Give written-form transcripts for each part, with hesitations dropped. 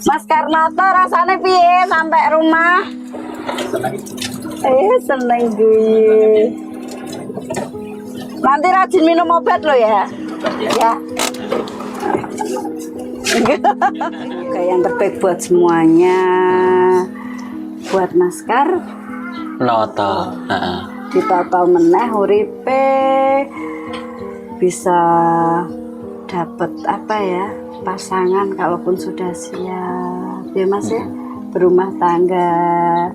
Mas Karnoto rasanya piye sampai rumah? Seneng gue. Nanti rajin minum obat lo ya. Ya. Oke, yang terbaik buat semuanya. Buat Mas Noto. Ditoto meneh uripe bisa dapat apa ya, pasangan kalaupun sudah siap ya Mas ya, berumah tangga,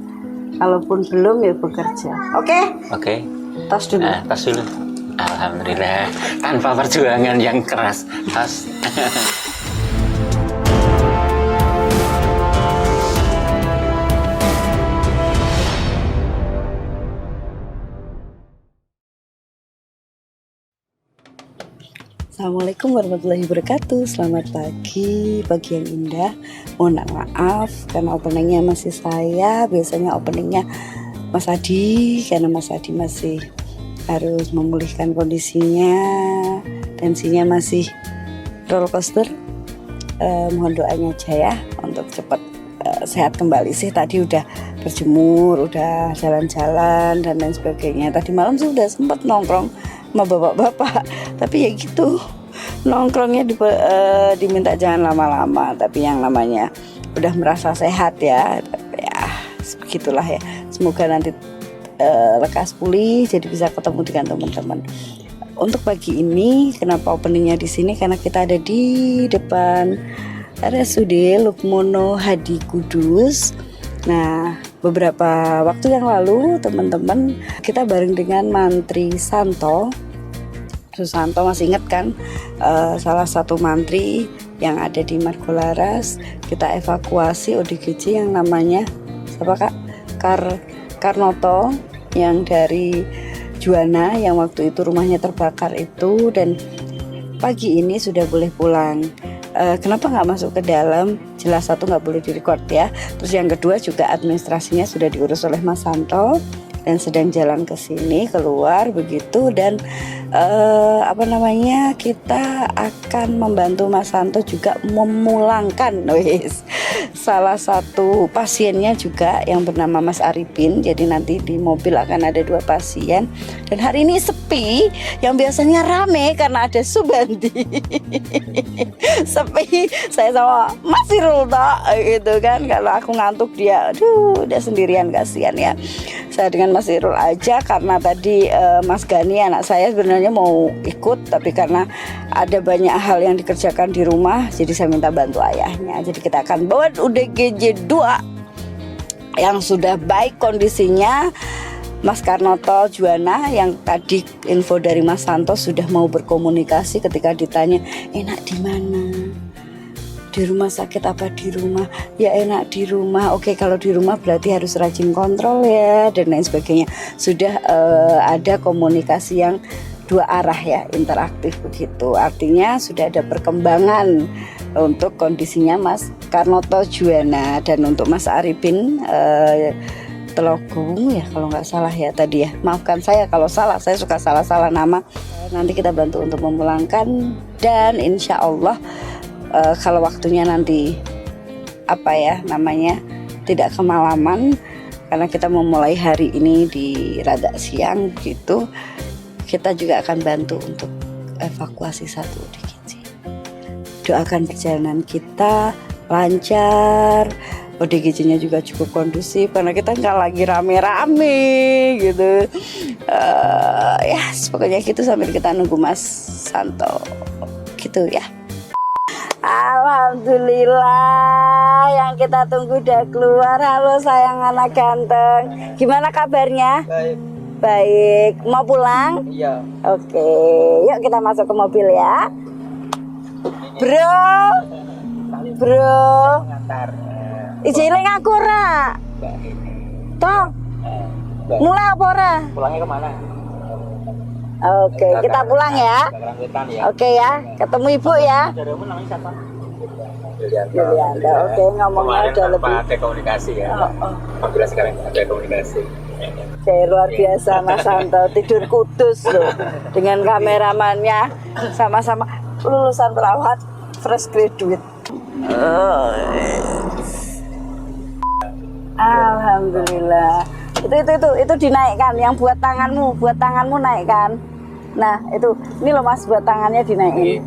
kalaupun belum ya bekerja. Oke. Tos dulu. Tos dulu. Alhamdulillah, tanpa perjuangan yang keras. Tos. Assalamualaikum warahmatullahi wabarakatuh. Selamat pagi yang indah. Mohon maaf karena openingnya masih saya. Biasanya openingnya Mas Adi, karena Mas Adi masih harus memulihkan kondisinya. Tensinya masih roller coaster. Mohon doanya aja ya untuk cepat sehat kembali. Sih tadi udah berjemur, udah jalan-jalan dan lain sebagainya. Tadi malam sih udah sempat nongkrong sama bapak-bapak, tapi ya gitu, nongkrongnya diminta jangan lama-lama, tapi yang namanya udah merasa sehat ya begitulah ya. Semoga nanti lekas pulih jadi bisa ketemu dengan teman-teman. Untuk pagi ini kenapa openingnya di sini, karena kita ada di depan RSUD Lukmono Hadi Kudus. Nah, beberapa waktu yang lalu teman-teman kita bareng dengan Mantri Susanto, masih ingat kan, salah satu mantri yang ada di Margolaras. Kita evakuasi ODGJ yang namanya siapa Kak? Karnoto, yang dari Juwana yang waktu itu rumahnya terbakar itu, dan pagi ini sudah boleh pulang. Kenapa nggak masuk ke dalam? Jelas satu nggak boleh direcord ya. Terus yang kedua juga administrasinya sudah diurus oleh Mas Santo dan sedang jalan ke sini keluar begitu, dan kita akan membantu Mas Santo juga memulangkan salah satu pasiennya juga yang bernama Mas Arifin. Jadi nanti di mobil akan ada 2 pasien, dan hari ini sepi, yang biasanya rame karena ada Subandi. Sepi, saya sama Mas Irul gitu kan. Kalau aku ngantuk dia, udah sendirian, kasihan ya. Saya dengan Mas Irul aja, karena tadi Mas Gani anak saya sebenarnya mau ikut, tapi karena ada banyak hal yang dikerjakan di rumah, jadi saya minta bantu ayahnya. Jadi kita akan bawa UDGJ 2 yang sudah baik kondisinya. Mas Karnoto Juwana yang tadi info dari Mas Santo sudah mau berkomunikasi ketika ditanya enak di mana, di rumah sakit apa di rumah, ya enak di rumah. Oke, kalau di rumah berarti harus rajin kontrol ya dan lain sebagainya. Sudah ada komunikasi yang 2 arah ya, interaktif begitu. Artinya sudah ada perkembangan untuk kondisinya Mas Karnoto Juwana. Dan untuk Mas Arifin Telogung ya kalau nggak salah ya tadi ya, maafkan saya kalau salah, saya suka salah-salah nama. Nanti kita bantu untuk memulangkan, dan insya Allah kalau waktunya nanti tidak kemalaman, karena kita memulai hari ini di rada siang gitu, kita juga akan bantu untuk evakuasi satu ODGJ. Doakan perjalanan kita lancar, ODGJ-nya juga cukup kondusif, karena kita nggak lagi rame-rame gitu. Pokoknya gitu sambil kita nunggu Mas Santo gitu ya. Alhamdulillah, yang kita tunggu udah keluar. Halo sayang anak ganteng, gimana kabarnya? Baik. Mau pulang? Iya. Oke, yuk kita masuk ke mobil ya. Bro Ijiling aku ora. Toh. Mulai apa ora? Pulangnya kemana? Oke, kita pulang ya. Oke ya, ketemu ibu ya. Saudaramu namanya siapa? Yulianda. Oke, ngomongnya udah lebih. Ada komunikasi ya. Alhamdulillah sekarang ada komunikasi. Oke, luar biasa Mas Santo, tidur kudus loh. Dengan kameramannya sama-sama lulusan perawat fresh graduate. Oh. Alhamdulillah. Itu dinaikkan, yang buat tanganmu naikkan. Nah, ini loh Mas, buat tangannya dinaikin.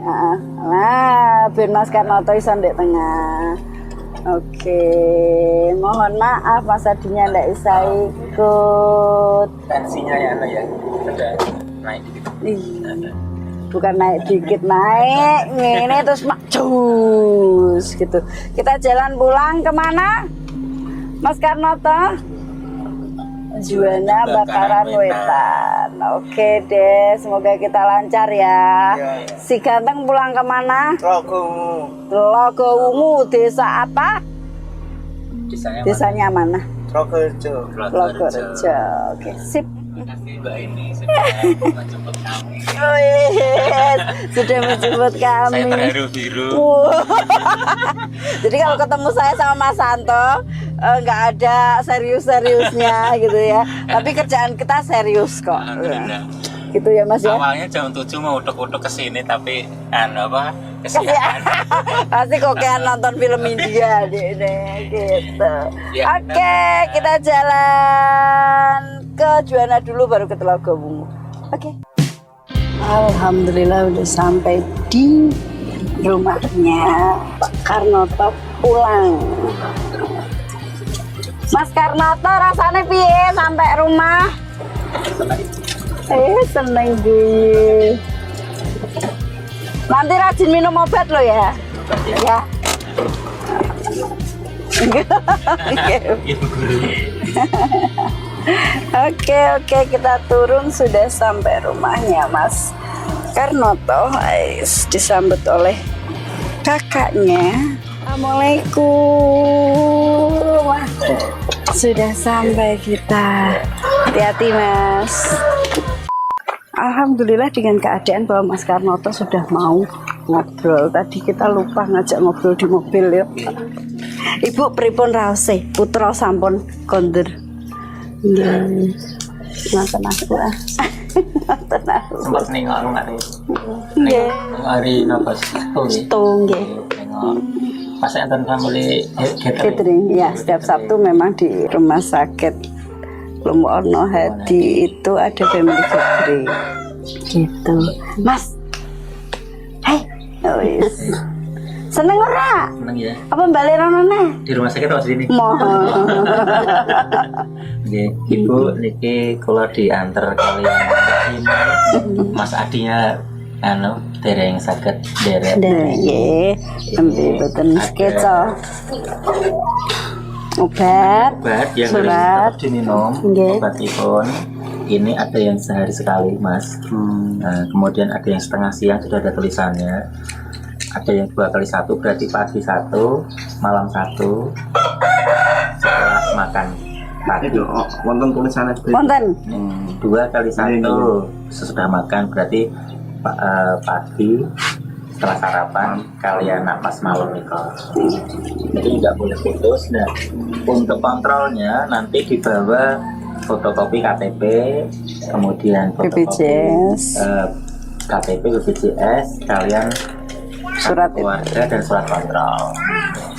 Nah, ben Mas Karnoto iso ndek tengah. Oke, mohon maaf Mas Adinya ndak bisa ikut. Tensinya ya Anda ya, sudah naik dikit. Bukan naik dikit, naik ini terus jus gitu. Kita jalan pulang kemana, Mas Karnoto? Juana Bakaran Wetan. Oke deh, semoga kita lancar ya. Si ganteng pulang kemana? Logowungu. Desa apa? Desanya mana? Logorejo. Logorejo. Oke, sip. Mbak ini sudah menjemput kami. Oh yes, sudah menjemput kami. Saya terharu biru. Jadi kalau ketemu saya sama Mas Santo nggak ada serius-seriusnya gitu ya. Tapi kerjaan kita serius kok. Gitu ya Mas ya. Awalnya jam 7 mau utuk-utuk ke sini tapi kesian. Pasti kok kayak nonton film India deh gitu. Ya. Oke, kita jalan ke Juana dulu baru ke Telogowungu. Oke. Alhamdulillah udah sampai di rumahnya Pak Karnoto pulang. Mas Karnoto rasanya piye sampai rumah? Seneng gue. Nanti rajin minum obat lo ya. Ya. Oke, kita turun sudah sampai rumahnya Mas Karnoto. Disambut oleh kakaknya. Assalamualaikum. Sudah sampai kita. Hati-hati Mas. Alhamdulillah dengan keadaan bahwa Mas Karnoto sudah mau ngobrol. Tadi kita lupa ngajak ngobrol di mobil ya. Ibu pripun raose putra sampun kondur. Nggih. Ngoten aku. Ngoten aku. Sempat nengok hari. Nggih. Hari napa Nggih. Pas enten family Catering ya, setiap Sabtu memang di rumah sakit Lumono Hadi itu ada family gathering gitu. Mas, wis. Seneng ora? Seneng ya. Apa balik rono Di rumah sakit atau di sini? Mohon. Nggih, Ibu niki kula diantar kalian Mas Adinya dereng saged derek. Nggih, nembe boten sketsa. Obat yang surat harus tetap diminum. Nggih. Obatipun ini ada yang sehari sekali Mas. Nah, kemudian ada yang setengah siang sudah ada tulisannya. Ada yang 2 kali 1 berarti pagi 1, malam 1 setelah makan pagi. Wonten tulisannya. wonten 2 kali 1 sesudah makan berarti pagi setelah sarapan kalian napas malam itu. Jadi nggak boleh putus. Nah, untuk kontrolnya nanti dibawa fotokopi KTP, kemudian fotokopi BPJS. KTP, BPJS, kalian Surat keluarga dan surat kontrol.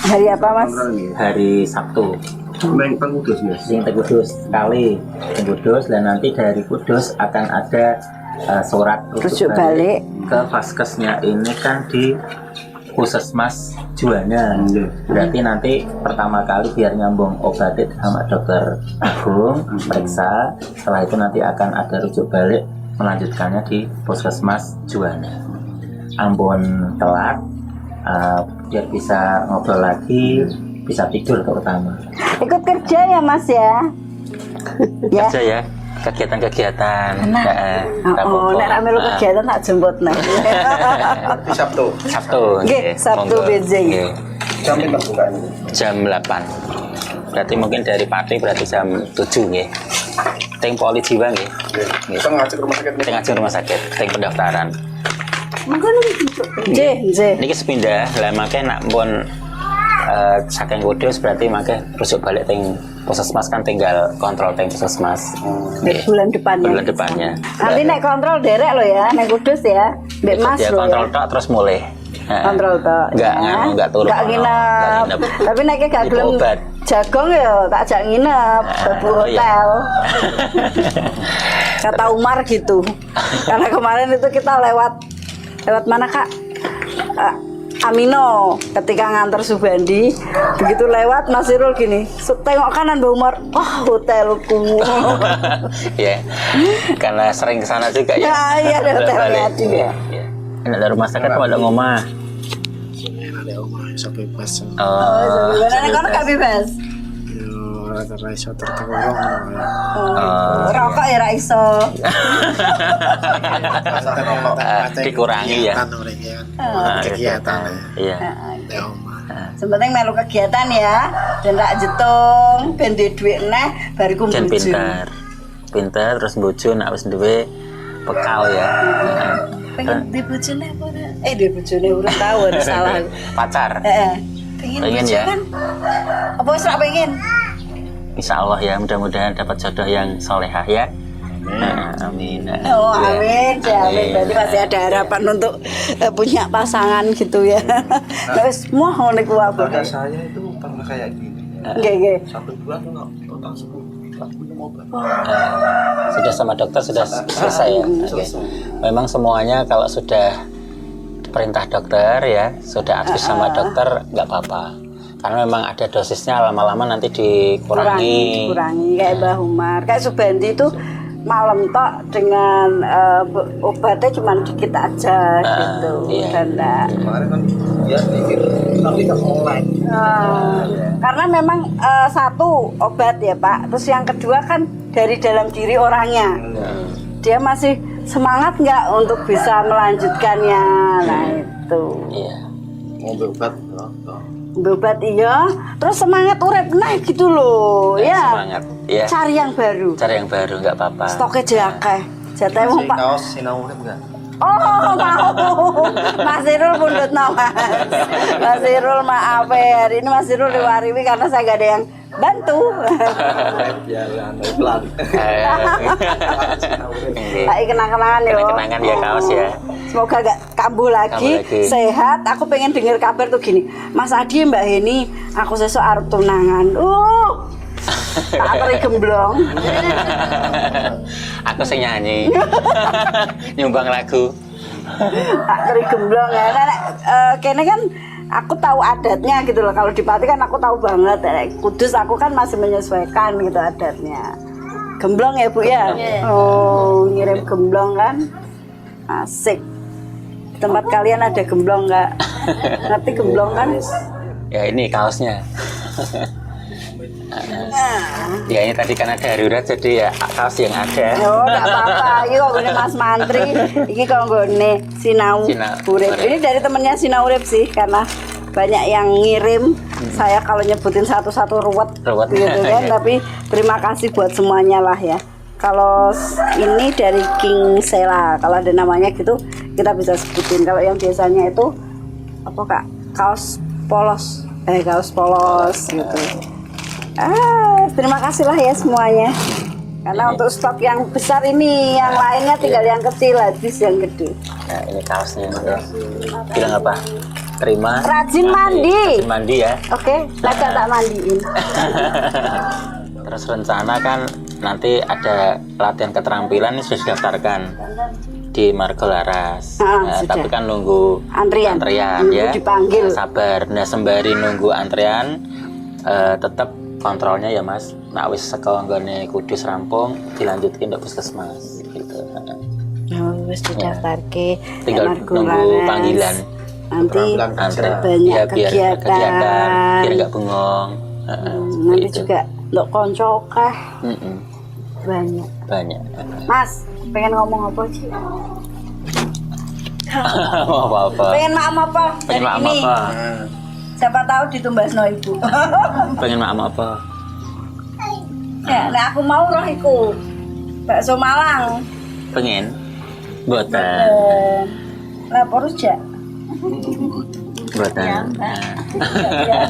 hari apa Mas? Hari Sabtu. Yang Kudus ya. Yang Kudus sekali Kudus, dan nanti dari Kudus akan ada surat Rujuk balik ke vaskesnya ini kan di Puskesmas Juana. Berarti nanti pertama kali biar nyambung obatnya sama dokter Agung periksa. Setelah itu nanti akan ada rujuk balik melanjutkannya di Puskesmas Juana. Ampun telat, biar bisa ngobrol lagi, bisa tidur terutama. ikut kerja ya Mas ya. Ya. Kerja ya, kegiatan-kegiatan. Nek rame lu kegiatan tak jemput nih. Sabtu. Nggih, Sabtu monggo. benjing. Nggih. Jam pinten bukanya? Jam 8. Berarti mungkin dari pagi berarti jam 7 nggih. Teng Poli Jiwa nggih. Nggih. Kita ngajak rumah sakit. Teng ngajeng rumah sakit, teng pendaftaran. Mungkin nggih. Niki sepindah, lah make nak pun saking Kudus berarti make rujuk balik teng Puskesmas kan tinggal kontrol teng Puskesmas. Nggih. Bulan depannya. Bulan depannya. Nanti nek kontrol derek lo ya, nek Kudus ya. Mbek Mas Ya lo kontrol ya. tok terus mulai. Kontrol toh. Enggak turun. Enggak nginep. Tapi nek gak gelem jagong ya tak jak nginep di hotel. Kata Umar gitu. Karena kemarin itu kita lewat mana Kak? Amino ketika nganter Subandi begitu lewat Mas Irul gini tengok kanan Mbak Umar hotelku. Ya karena sering kesana juga ya. Iya ada hotelnya juga. Enak dari rumah sakit ada ngomah. Ada omah iso bebas. Sebenarnya kan gak bebas. Ora iso tertengorong. Rokok ya ra iso. Dikurangi ya. Kegiatan. Iya. Sebenarnya melu kegiatan ya, dan rak jetung, ben duwe dhuwit neh bariku Jan mbuju. Pinter terus bojo nek wis duwe bekal ya. Pengen di bojone apa? Di bojone urung tahu salah. Pacar. Pengen ya. Kan? Apa wis rak pengen? Insya Allah ya, mudah-mudahan dapat jodoh yang solehah ya. Amin. Oh amin, amin. Berarti masih ada harapan untuk punya pasangan gitu ya. Nah, semua ngono iku apa? Saya itu pernah kayak gini. Nggih. 1 bulan enggak total 10 minum obat. Sudah sama dokter sudah selesai ya. Okay. Memang semuanya kalau sudah perintah dokter ya, sudah aktif sama dokter nggak apa-apa. Karena memang ada dosisnya lama-lama nanti dikurangi. Dikurangi kayak Mbah Umar, kayak Subandi itu malam tok dengan obatnya cuma dikit aja gitu. Iya. Dan Kemarin kan dia mikir tapi kan online. Karena memang satu obat ya Pak, terus yang kedua kan dari dalam diri orangnya. Dia masih semangat nggak untuk bisa melanjutkannya, nah itu. Iya. Mau berobat, Berobat iya, terus semangat urip nah gitu loh, ya. Semangat, ya. Cari yang baru. Cari yang baru nggak apa-apa. Stoknya jakeh. Jatah mau Pak. kaos sinau urip enggak? Oh mau, Mas Irul pundut nama. Mas Irul maaf ya, hari ini Mas Irul diwariwi karena saya gak ada yang bantu. Jalan pelan. Lagi kenang-kenangan ya. Kenangan ya kaos ya. Semoga gak kambuh lagi, sehat. Aku pengen dengar kabar tuh gini, Mas Adi Mbak Heni, aku sesuk arep tunangan. Tak teri gemblong. Aku sing nyanyi. Nyumbang lagu. Tak teri gemblong ya. Nah, kene kan aku tahu adatnya gitu loh. Kalau di Pati kan aku tahu banget. Kudus aku kan masih menyesuaikan gitu adatnya. Gemblong ya Bu ya? Oh, ngirim gemblong kan? Asik. Di tempat kalian ada gemblong nggak? Ngerti gemblong kan? Ya ini kaosnya. Ya ini tadi karena darurat jadi ya kaos yang ada. Oh, enggak apa-apa. Ini kok gini Mas Mantri. Ini kok gini Sinau Urip. Ini dari temennya Sinau Urip sih, karena banyak yang ngirim. Saya kalau nyebutin satu-satu ruwet gitu kan. Tapi terima kasih buat semuanya lah ya. Kalau ini dari King Sela, kalau ada namanya gitu kita bisa sebutin. Kalau yang biasanya itu apa Kak? Kaos polos gitu. Terima kasih lah ya semuanya. Karena untuk stok yang besar ini, yang lainnya tinggal yang kecil, habis yang gede. Nah ini kaosnya ya. Bilang apa? Terima. Rajin mandi. Rajin mandi ya. Oke, lagi tak mandiin. Terus rencana kan nanti ada latihan keterampilan ini sudah didaftarkan di Margo Laras. Tapi kan nunggu antrian ya. Dipanggil. Sabar. Nah sembari nunggu antrian, tetap kontrolnya ya Mas. Nah wis saka nggone Kudus rampung dilanjutkin ke puskesmas gitu. Wis didaftarke. Tinggal nunggu panggilan. Nanti banyak ya, biar kegiatan. Biar nggak bengong. Nanti gitu. Juga untuk konco kah? Banyak. Mas, pengen ngomong apa sih? apa? Pengen maaf apa? Pengen maaf apa? Siapa tahu ditumbasno ibu. Pengen maaf apa? Ya, nah aku mau roh iku. Bakso Malang. Pengen? Boten. Lapor aja. Boten. Ya,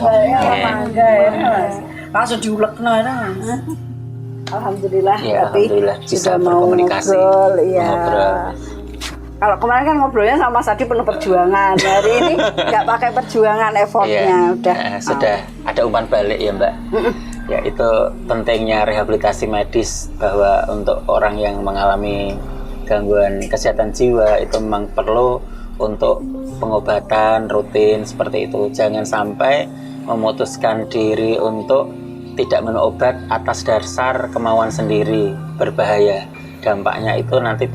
mangga ya, Mas. Langsung diulekno ya. Alhamdulillah, ya, tapi alhamdulillah. sudah mau ngobrol, ya. Kalau kemarin kan ngobrolnya sama Mas Adi penuh perjuangan, hari ini nggak pakai perjuangan, effortnya sudah ada umpan balik ya Mbak. Ya itu pentingnya rehabilitasi medis, bahwa untuk orang yang mengalami gangguan kesehatan jiwa itu memang perlu untuk pengobatan rutin seperti itu. Jangan sampai memutuskan diri untuk tidak minum obat atas dasar kemauan sendiri, berbahaya. Dampaknya itu nanti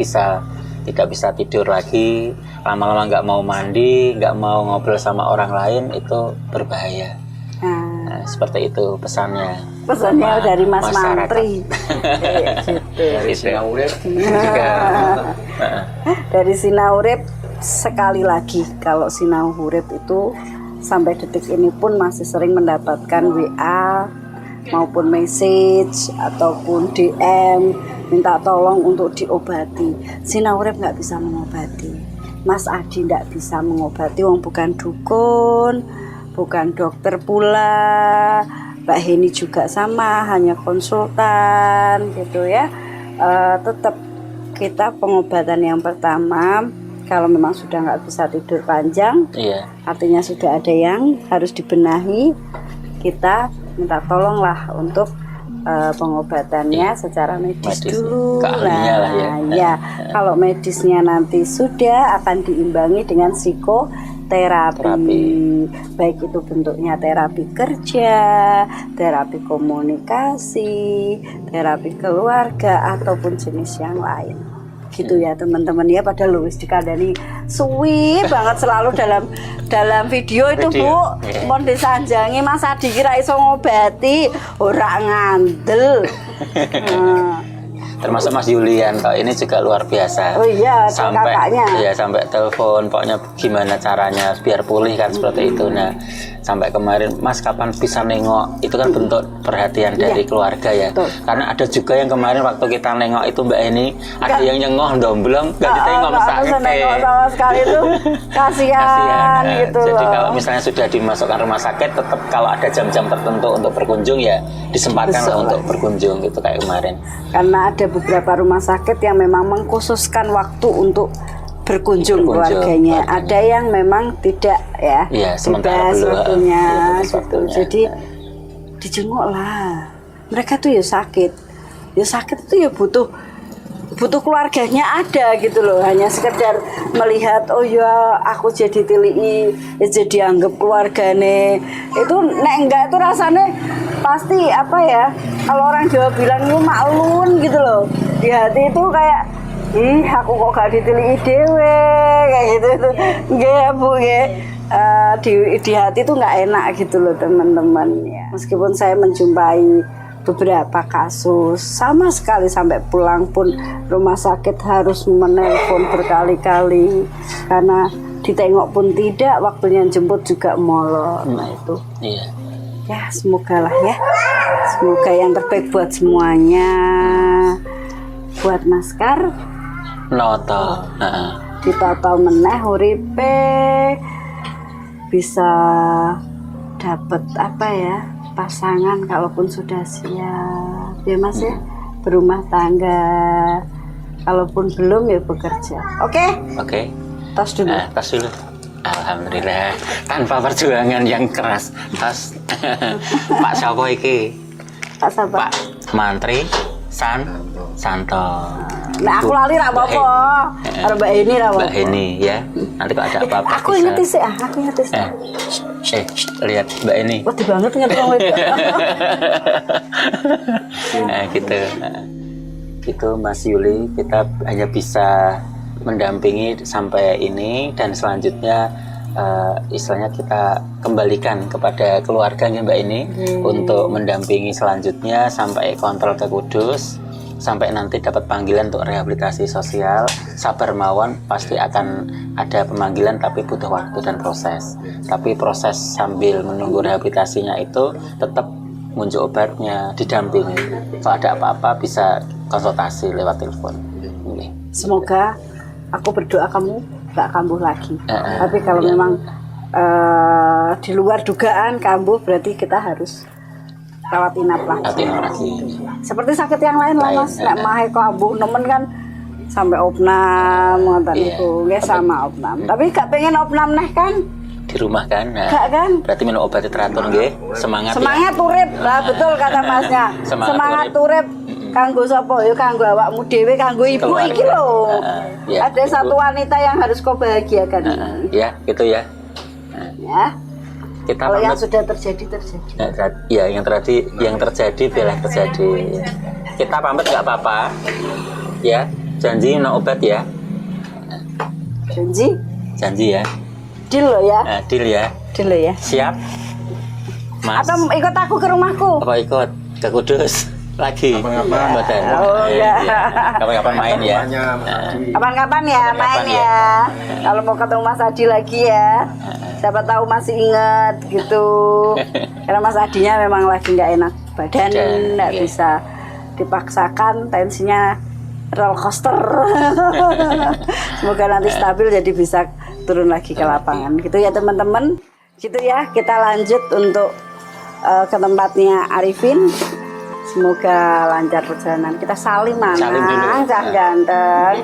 tidak bisa tidur lagi, lama-lama nggak mau mandi, nggak mau ngobrol sama orang lain, itu berbahaya. Nah, seperti itu pesannya dari Mas Mantri. Dari Sinaurip Dari Sinaurip, sekali lagi kalau Sinaurip itu sampai detik ini pun masih sering mendapatkan WA maupun message ataupun DM minta tolong untuk diobati. Sinaurip nggak bisa mengobati, Mas Adi nggak bisa mengobati, wong bukan dukun, bukan dokter pula. Mbak Heni juga sama, hanya konsultan gitu ya. Tetap kita pengobatan yang pertama, kalau memang sudah nggak bisa tidur panjang, artinya sudah ada yang harus dibenahi, kita minta tolonglah untuk pengobatannya secara medis dulu. Ya, kalau medisnya nanti sudah, akan diimbangi dengan psikoterapi, baik itu bentuknya terapi kerja, terapi komunikasi, terapi keluarga, ataupun jenis yang lain. Gitu ya teman-teman ya. Padahal Louis dikandani suwi banget selalu dalam video itu Bu, mau disanjangi Mas Adi kira iso ngobati, ora ngandel. Termasuk Mas Julian toh, ini juga luar biasa. Oh iya, sampai kakaknya. Ya sampai telepon, pokoknya gimana caranya biar pulih kan seperti itu. Nah, sampai kemarin Mas kapan bisa nengok, itu kan bentuk perhatian dari keluarga ya. Karena ada juga yang kemarin waktu kita nengok itu Mbak Eni, ada yang nyengoh domblong nggak ditengok sama sekali itu kasihan gitu. Jadi kalau misalnya sudah dimasukkan rumah sakit, tetap kalau ada jam-jam tertentu untuk berkunjung ya disempatkanlah untuk berkunjung gitu kayak kemarin. Karena ada beberapa rumah sakit yang memang mengkhususkan waktu untuk berkunjung keluarganya. Ada yang memang tidak ya. Iya, sementara waktunya gitu. Jadi dijenguk lah. Mereka tuh ya sakit itu ya butuh keluarganya ada gitu loh. Hanya sekedar melihat oh ya aku jadi tilii, ya jadi anggap keluargane. Itu nek enggak itu rasanya pasti apa ya, kalau orang Jawa bilang lu maklun gitu loh. Di hati itu kayak aku kok gak ditilii dewe kayak gitu itu. Nggih Bu nggih. Di hati itu nggak enak gitu loh teman-teman ya. Meskipun saya menjumpai beberapa kasus sama sekali sampai pulang pun rumah sakit harus menelpon berkali-kali karena ditengok pun tidak, waktunya jemput juga molor. Nah itu ya semoga lah ya, semoga yang terbaik buat semuanya, buat Maskar Noto ditata meneh uripe bisa dapat apa ya, pasangan kalaupun sudah siap ya Mas ya, berumah tangga, kalaupun belum ya bekerja. Oke. Tos dulu. Tos dulu. Alhamdulillah tanpa perjuangan yang keras. Tos. Pak siapa iki? Pak siapa? Pak Mantri Santo. Nah aku lali ra apa-apa. Karo Mbak Heni ra apa-apa. Mbak Heni ya. Nanti kalau ada apa-apa aku inget sih, aku inget sih. Lihat Mbak Heni. Wedi banget inget wong itu. Nah, gitu. Gitu Mas Yuli, kita hanya bisa mendampingi sampai ini dan selanjutnya istilahnya kita kembalikan kepada keluarganya Mbak ini untuk mendampingi selanjutnya sampai kontrol ke Kudus, sampai nanti dapat panggilan untuk rehabilitasi sosial. Sabar mawon, pasti akan ada pemanggilan tapi butuh waktu dan proses. Tapi proses sambil menunggu rehabilitasinya itu tetap muncul obatnya, didampingi. Kalau ada apa-apa bisa konsultasi lewat telepon. Semoga aku berdoa kamu gak kambuh lagi. Tapi kalau memang di luar dugaan kambuh, berarti kita harus rawat inap lagi. Seperti sakit yang lain lah Mas. Nek mahe kambuh nemen kan sampai opnam ngoten Iya. niku nggih sama opnam. Tapi gak pengen opnam neh kan? Di rumah kan. Nah, Gak kan? berarti minum obat teratur nggih. Semangat, Semangat urip. Lah betul kata Masnya. Semangat Semangat urip. Kanggo sapa? Ya kanggo awakmu dhewe, kanggo ibu Keluarga. iki lho. Ya, Ada ibu. satu wanita yang harus kau bahagiakan. Ya, gitu ya. Ya. Kita Kalau yang pamit. sudah terjadi terjadi. Ya, yang terjadi biarlah terjadi. Kita pamit nggak apa-apa. Ya, janji minum obat ya. Janji? Janji ya. Deal lo ya. Deal ya. Deal lo ya. Siap. Mas. Atau ikut aku ke rumahku? Apa ikut ke Kudus lagi? Kapan-kapan. Oh, ya. Kapan-kapan main ya. Kapan-kapan ya Kapan-kapan main ya. ya. Kalau mau ketemu Mas Adi lagi ya. Siapa tahu masih ingat gitu. Karena Mas Adinya memang lagi nggak enak badan, nggak iya. bisa dipaksakan, tensinya roller coaster. Semoga nanti stabil jadi bisa turun lagi ke lapangan. Gitu ya teman-teman. Gitu ya, kita lanjut untuk ke tempatnya Arifin. Semoga lancar perjalanan. Kita salim mana? Salim dulu. Cah ganteng.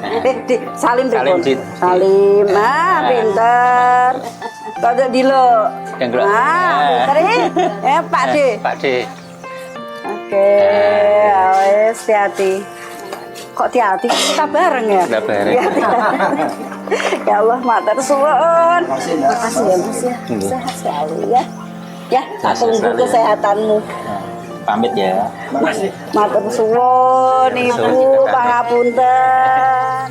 Salim Salim, Salim. Dit. Salim. Pinter. Kode dilo. Yang dulu. Pinter ya. Pak D. Pak D. Oke, awes hati-hati. Kok hati-hati? Kita bareng ya? Kita bareng. Ya, ya Allah, matur suwun. Makasih ya Mas ya. Sehat selalu ya. Ya, Sehat tunggu selalu ya. kesehatanmu. Pamit ya. Matur suwun Ibu, pangapunten.